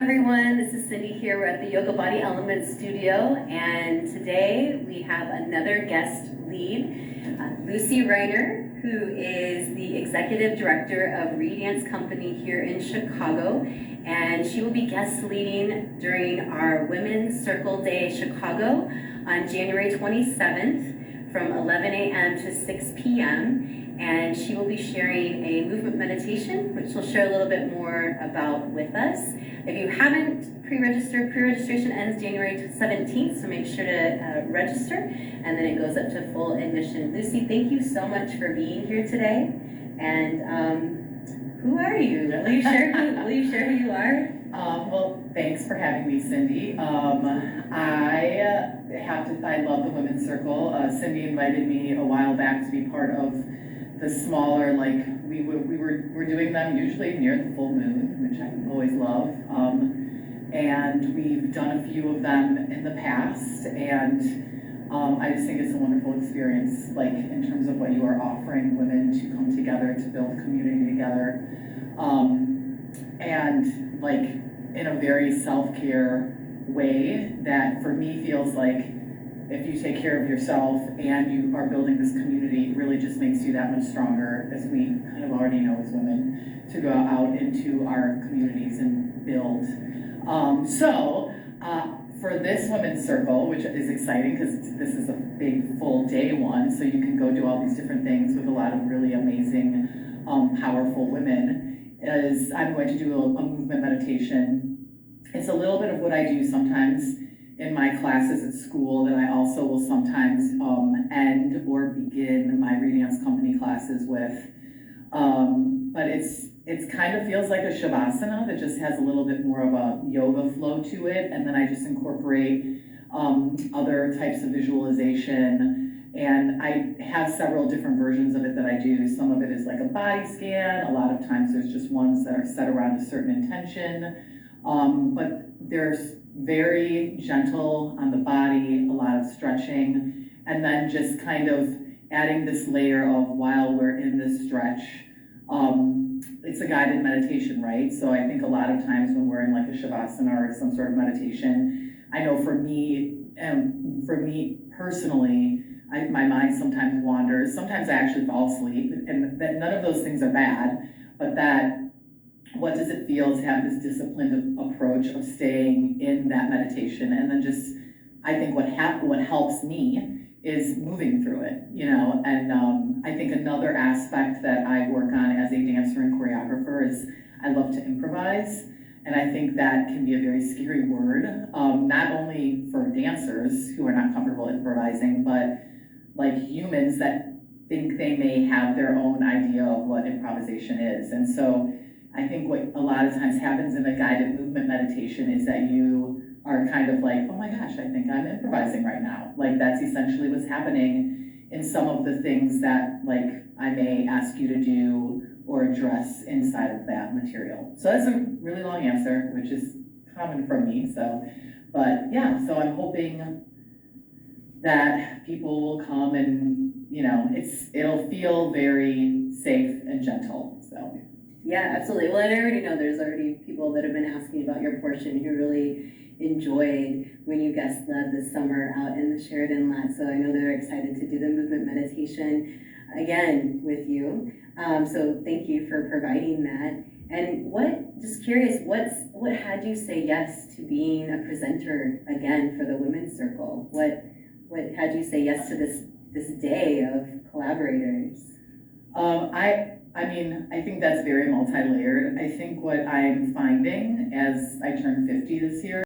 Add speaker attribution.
Speaker 1: Everyone, this is Cindy here. We're at the Yoga Body Element Studio, and today we have another guest lead, Lucy Riner, who is the Executive Director of Redance Company here in Chicago, and she will be guest leading during our Women's Circle Day Chicago on January 27th from 11 a.m. to 6 p.m. And she will be sharing a movement meditation, which she'll share a little bit more about with us. If you haven't pre-registered, pre-registration ends January 17th, so make sure to register, and then it goes up to full admission. Lucy, thank you so much for being here today. And who are you? Will you share who you are?
Speaker 2: Well, thanks for having me, Cindy. I love the Women's Circle. Cindy invited me a while back to be part of the smaller, we're doing them usually near the full moon, which I always love. And we've done a few of them in the past, and I just think it's a wonderful experience, in terms of what you are offering women to come together, to build community together. And in a very self-care way that for me feels like if you take care of yourself and you are building this community, it really just makes you that much stronger, as we kind of already know as women, to go out into our communities and build. For this Women's Circle, which is exciting because this is a big full day one, so you can go do all these different things with a lot of really amazing, powerful women, is I'm going to do a movement meditation. It's a little bit of what I do sometimes in my classes at school that I also will sometimes end or begin my Redance Company classes with. But it's kind of feels like a Shavasana that just has a little bit more of a yoga flow to it, and then I just incorporate other types of visualization, and I have several different versions of it that I do. Some of it is like a body scan, a lot of times there's just ones that are set around a certain intention, but there's very gentle on the body, a lot of stretching, and then just kind of adding this layer of, while we're in this stretch, it's a guided meditation, right? So I think a lot of times when we're in a Shavasana or some sort of meditation, I know for me personally, my mind sometimes wanders. Sometimes I actually fall asleep, and that none of those things are bad, but what does it feel to have this disciplined approach of staying in that meditation? And then just, I think what helps me is moving through it, and I think another aspect that I work on as a dancer and choreographer is I love to improvise, and I think that can be a very scary word, not only for dancers who are not comfortable improvising, but humans that think they may have their own idea of what improvisation is. And so I think what a lot of times happens in a guided movement meditation is that you are kind of oh my gosh, I think I'm improvising right now. That's essentially what's happening in some of the things that I may ask you to do or address inside of that material. So that's a really long answer, which is common for me. But I'm hoping that people will come and, it'll feel very safe and gentle, so.
Speaker 1: Yeah, absolutely. Well, I already know there's already people that have been asking about your portion who really enjoyed when you guest led this summer out in the Sheridan lot. So I know they're excited to do the movement meditation again with you. So thank you for providing that. And just curious, what had you say yes to being a presenter again for the Women's Circle? What had you say yes to this day of collaborators?
Speaker 2: I think that's very multi-layered. I think what I'm finding as I turn 50 this year